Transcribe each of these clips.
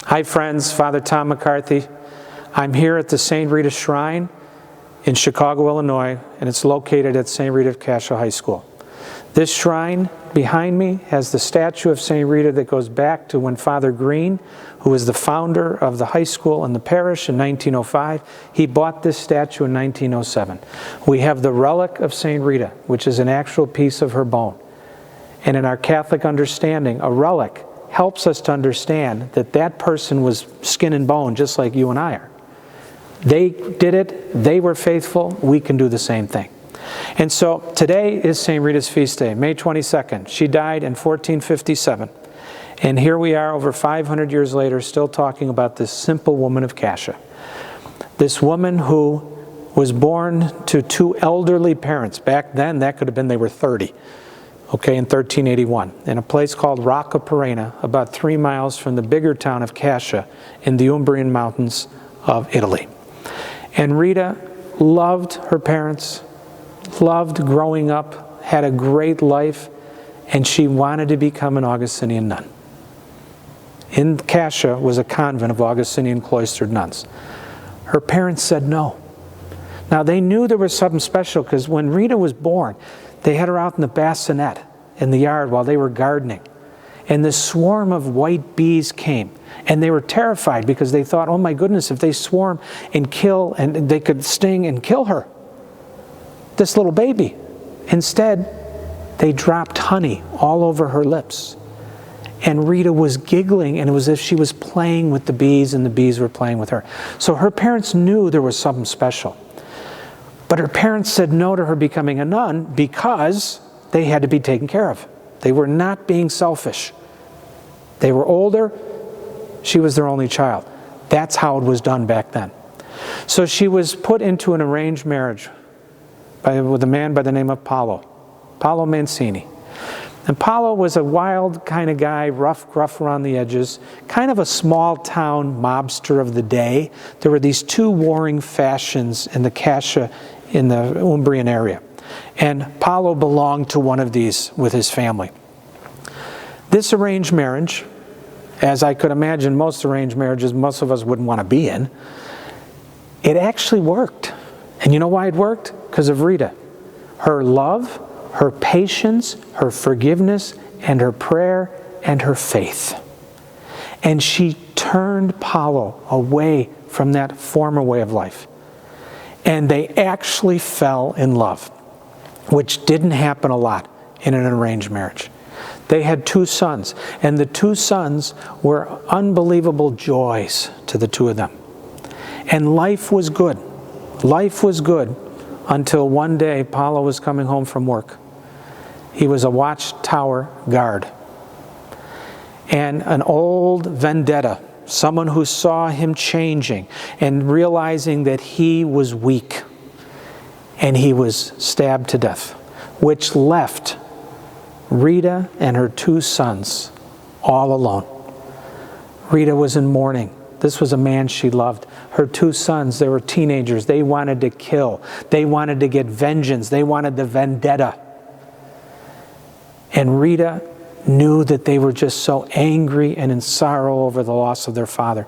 Hi friends, Father Tom McCarthy. I'm here at the St. Rita Shrine in Chicago, Illinois, and it's located at St. Rita of Cascia High School. This shrine behind me has the statue of St. Rita that goes back to when Father Green, who was the founder of the high school and the parish in 1905, he bought this statue in 1907. We have the relic of St. Rita, which is an actual piece of her bone. And in our Catholic understanding, a relic helps us to understand that that person was skin and bone, just like you and I are. They did it, they were faithful, we can do the same thing. And so today is St. Rita's feast day, May 22nd. She died in 1457. And here we are over 500 years later still talking about this simple woman of Cascia. This woman who was born to two elderly parents. Back then, that could have been they were 30. Okay, in 1381, in a place called Rocca Perenna, about 3 miles from the bigger town of Cascia in the Umbrian Mountains of Italy. And Rita loved her parents, loved growing up, had a great life, and she wanted to become an Augustinian nun. In Cascia was a convent of Augustinian cloistered nuns. Her parents said no. Now they knew there was something special because when Rita was born, they had her out in the bassinet in the yard while they were gardening. And this swarm of white bees came. And they were terrified because they thought, oh my goodness, if they swarm and kill, and they could sting and kill her, this little baby. Instead, they dropped honey all over her lips. And Rita was giggling, and it was as if she was playing with the bees, and the bees were playing with her. So her parents knew there was something special. But her parents said no to her becoming a nun because they had to be taken care of. They were not being selfish. They were older. She was their only child. That's how it was done back then. So she was put into an arranged marriage with a man by the name of Paolo Mancini. And Paolo was a wild kind of guy, rough, gruff around the edges, kind of a small town mobster of the day. There were these two warring factions in the Cascia, in the Umbrian area. And Paolo belonged to one of these with his family. This arranged marriage, as I could imagine most arranged marriages most of us wouldn't want to be in, it actually worked. And you know why it worked? Because of Rita. Her love, her patience, her forgiveness, and her prayer, and her faith. And she turned Paolo away from that former way of life. And they actually fell in love, which didn't happen a lot in an arranged marriage. They had 2 sons, and the 2 sons were unbelievable joys to the 2 of them. And life was good. Life was good until one day Paolo was coming home from work. He was a watchtower guard. And an old vendetta, someone who saw him changing and realizing that he was weak, and he was stabbed to death, which left Rita and her 2 sons all alone. Rita was in mourning. This was a man she loved. Her 2 sons, they were teenagers. They wanted to kill. They wanted to get vengeance. They wanted the vendetta. And Rita knew that they were just so angry and in sorrow over the loss of their father.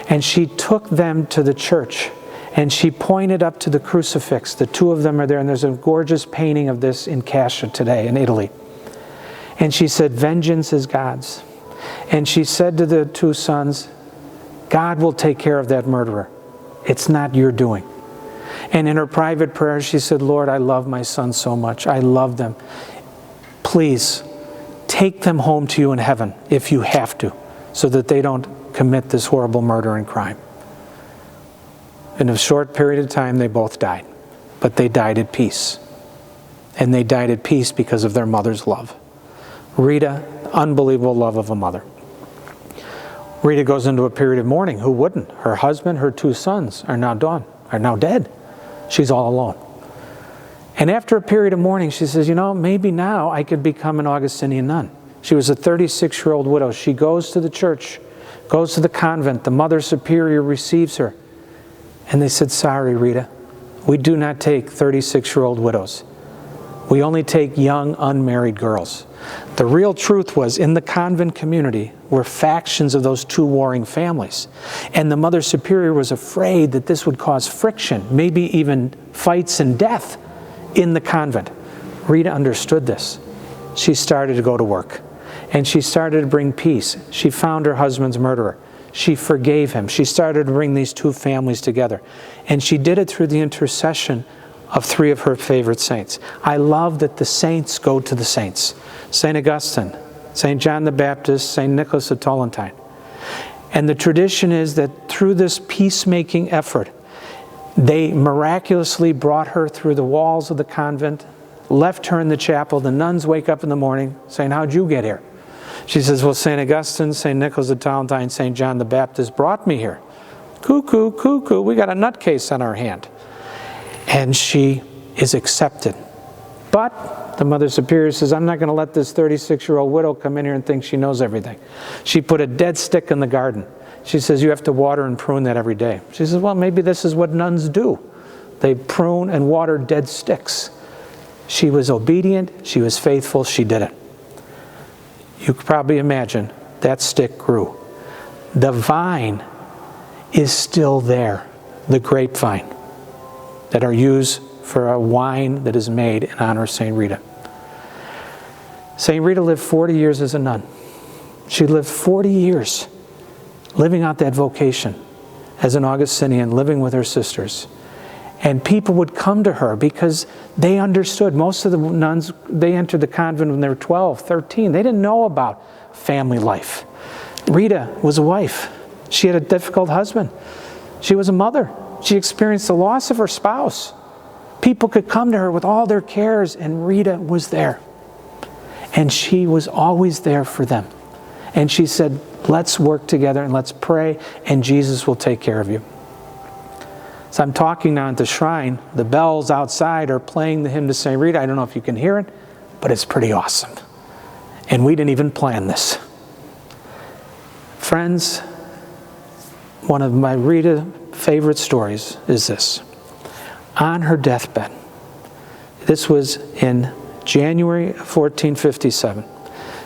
And she took them to the church, and she pointed up to the crucifix. The 2 of them are there, and there's a gorgeous painting of this in Cascia today in Italy. And she said, vengeance is God's. And she said to the 2 sons, God will take care of that murderer. It's not your doing. And in her private prayer, she said, Lord, I love my sons so much. I love them. Please, take them home to you in heaven if you have to, so that they don't commit this horrible murder and crime. In a short period of time, they both died. But they died at peace. And they died at peace because of their mother's love. Rita, unbelievable love of a mother. Rita goes into a period of mourning. Who wouldn't? Her husband, her 2 sons are now dead. She's all alone. And after a period of mourning, she says, you know, maybe now I could become an Augustinian nun. She was a 36-year-old widow. She goes to the church, goes to the convent. The Mother Superior receives her. And they said, sorry, Rita, we do not take 36-year-old widows. We only take young, unmarried girls. The real truth was, in the convent community were factions of those two warring families. And the Mother Superior was afraid that this would cause friction, maybe even fights and death in the convent. Rita understood this. She started to go to work. And she started to bring peace. She found her husband's murderer. She forgave him. She started to bring these two families together. And she did it through the intercession of three of her favorite saints. I love that the saints go to the saints. St. Augustine, St. John the Baptist, St. Nicholas of Tolentine. And the tradition is that through this peacemaking effort, they miraculously brought her through the walls of the convent, left her in the chapel. The nuns wake up in the morning saying, "How'd you get here?" She says, "Well, St. Augustine, St. Nicholas of Tolentine, St. John the Baptist brought me here." Cuckoo, cuckoo, we got a nutcase on our hand. And she is accepted. But the Mother Superior says, "I'm not going to let this 36-year-old widow come in here and think she knows everything." She put a dead stick in the garden. She says, "You have to water and prune that every day." She says, "Well, maybe this is what nuns do. They prune and water dead sticks." She was obedient. She was faithful. She did it. You could probably imagine that stick grew. The vine is still there, the grapevine, that are used for a wine that is made in honor of St. Rita. St. Rita lived 40 years as a nun. She lived 40 years living out that vocation as an Augustinian, living with her sisters. And people would come to her because they understood. Most of the nuns, they entered the convent when they were 12, 13. They didn't know about family life. Rita was a wife. She had a difficult husband. She was a mother. She experienced the loss of her spouse. People could come to her with all their cares, and Rita was there. And she was always there for them. And she said, "Let's work together and let's pray, and Jesus will take care of you." So I'm talking now at the shrine. The bells outside are playing the hymn to St. Rita. I don't know if you can hear it, but it's pretty awesome. And we didn't even plan this. Friends, one of my Rita favorite stories is this. On her deathbed, this was in January of 1457,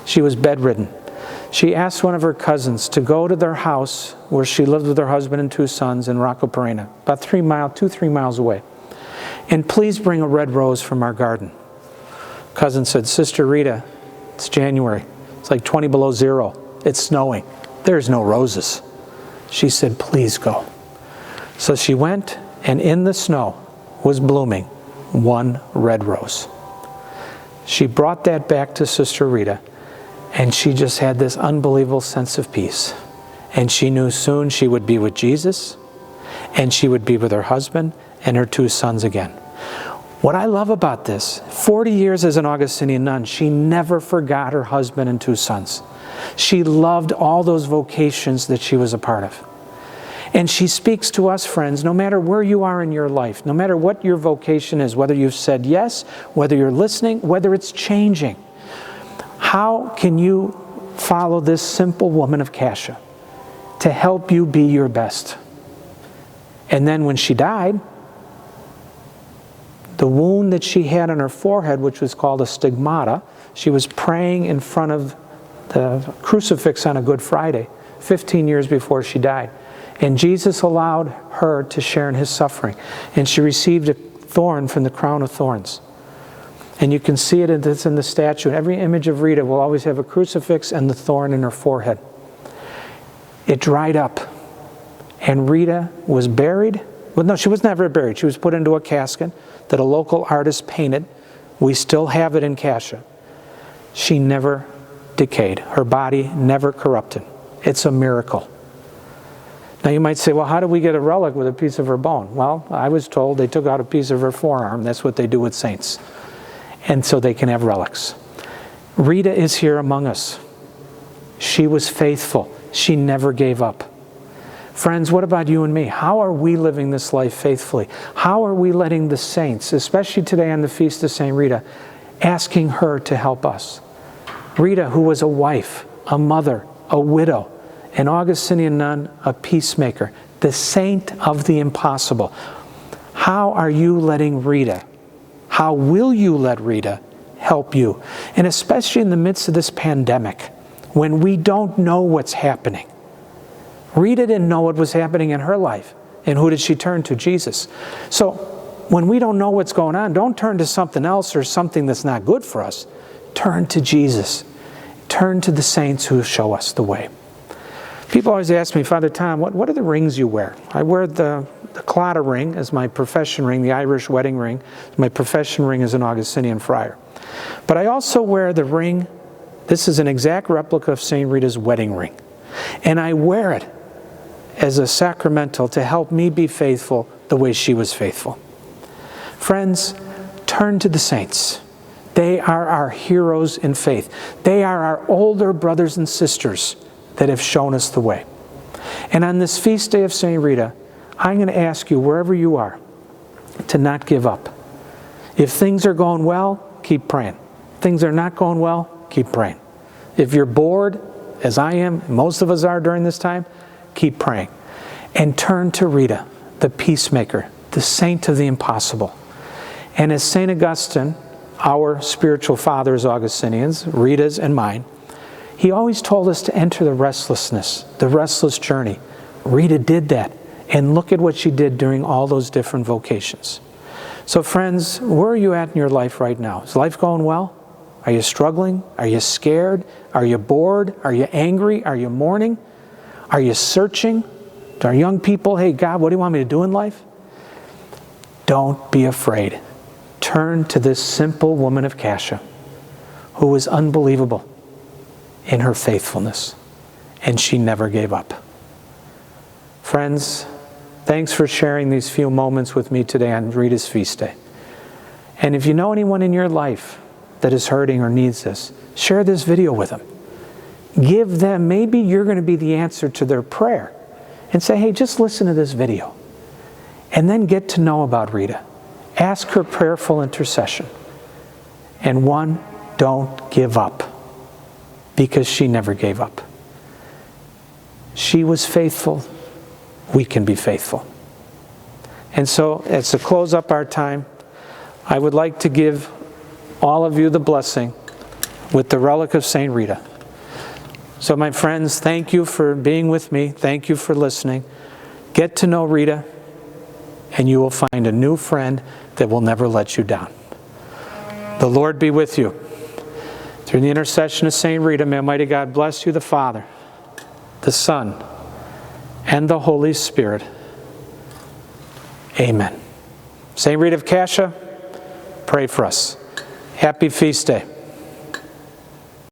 she was bedridden. She asked one of her cousins to go to their house where she lived with her husband and two sons in Rocco Perena, about 3 miles away. "And please bring a red rose from our garden." Cousin said, "Sister Rita, it's January. It's like 20 below zero. It's snowing. There's no roses." She said, "Please go." So she went, and in the snow was blooming one red rose. She brought that back to Sister Rita, and she just had this unbelievable sense of peace. And she knew soon she would be with Jesus, and she would be with her husband and her two sons again. What I love about this, 40 years as an Augustinian nun, she never forgot her husband and two sons. She loved all those vocations that she was a part of. And she speaks to us, friends, no matter where you are in your life, no matter what your vocation is, whether you've said yes, whether you're listening, whether it's changing. How can you follow this simple woman of Cascia to help you be your best? And then when she died, the wound that she had on her forehead, which was called a stigmata, she was praying in front of the crucifix on a Good Friday, 15 years before she died. And Jesus allowed her to share in his suffering. And she received a thorn from the crown of thorns. And you can see it's in the statue. Every image of Rita will always have a crucifix and the thorn in her forehead. It dried up. And Rita was buried. Well, no, she was never buried. She was put into a casket that a local artist painted. We still have it in Cascia. She never decayed. Her body never corrupted. It's a miracle. Now you might say, well, how do we get a relic with a piece of her bone? Well, I was told they took out a piece of her forearm. That's what they do with saints. And so they can have relics. Rita is here among us. She was faithful. She never gave up. Friends, what about you and me? How are we living this life faithfully? How are we letting the saints, especially today on the Feast of St. Rita, asking her to help us? Rita, who was a wife, a mother, a widow, an Augustinian nun, a peacemaker, the saint of the impossible. How are you letting Rita How will you let Rita help you? And especially in the midst of this pandemic, when we don't know what's happening. Rita didn't know what was happening in her life. And who did she turn to? Jesus. So when we don't know what's going on, don't turn to something else or something that's not good for us. Turn to Jesus. Turn to the saints who show us the way. People always ask me, Father Tom, what are the rings you wear? I wear the Claddagh ring as my profession ring, the Irish wedding ring. My profession ring is an Augustinian friar. But I also wear the ring, this is an exact replica of St. Rita's wedding ring. And I wear it as a sacramental to help me be faithful the way she was faithful. Friends, turn to the saints. They are our heroes in faith. They are our older brothers and sisters that have shown us the way. And on this feast day of St. Rita, I'm going to ask you, wherever you are, to not give up. If things are going well, keep praying. If things are not going well, keep praying. If you're bored, as I am, most of us are during this time, keep praying. And turn to Rita, the peacemaker, the saint of the impossible. And as St. Augustine, our spiritual fathers, Augustinians, Rita's and mine, he always told us to enter the restlessness, the restless journey. Rita did that. And look at what she did during all those different vocations. So friends, where are you at in your life right now? Is life going well? Are you struggling? Are you scared? Are you bored? Are you angry? Are you mourning? Are you searching? To our young people, hey God, what do you want me to do in life? Don't be afraid. Turn to this simple woman of Cascia who was unbelievable in her faithfulness, and she never gave up. Friends, thanks for sharing these few moments with me today on Rita's Feast Day. And if you know anyone in your life that is hurting or needs this, share this video with them. Give them, maybe you're going to be the answer to their prayer. And say, hey, just listen to this video. And then get to know about Rita. Ask her prayerful intercession. And one, don't give up. Because she never gave up. She was faithful. We can be faithful. And so, as to close up our time, I would like to give all of you the blessing with the relic of St. Rita. So my friends, thank you for being with me. Thank you for listening. Get to know Rita, and you will find a new friend that will never let you down. The Lord be with you. Through the intercession of St. Rita, may Almighty God bless you, the Father, the Son, and the Holy Spirit. Amen. St. Rita of Cascia, pray for us. Happy Feast Day.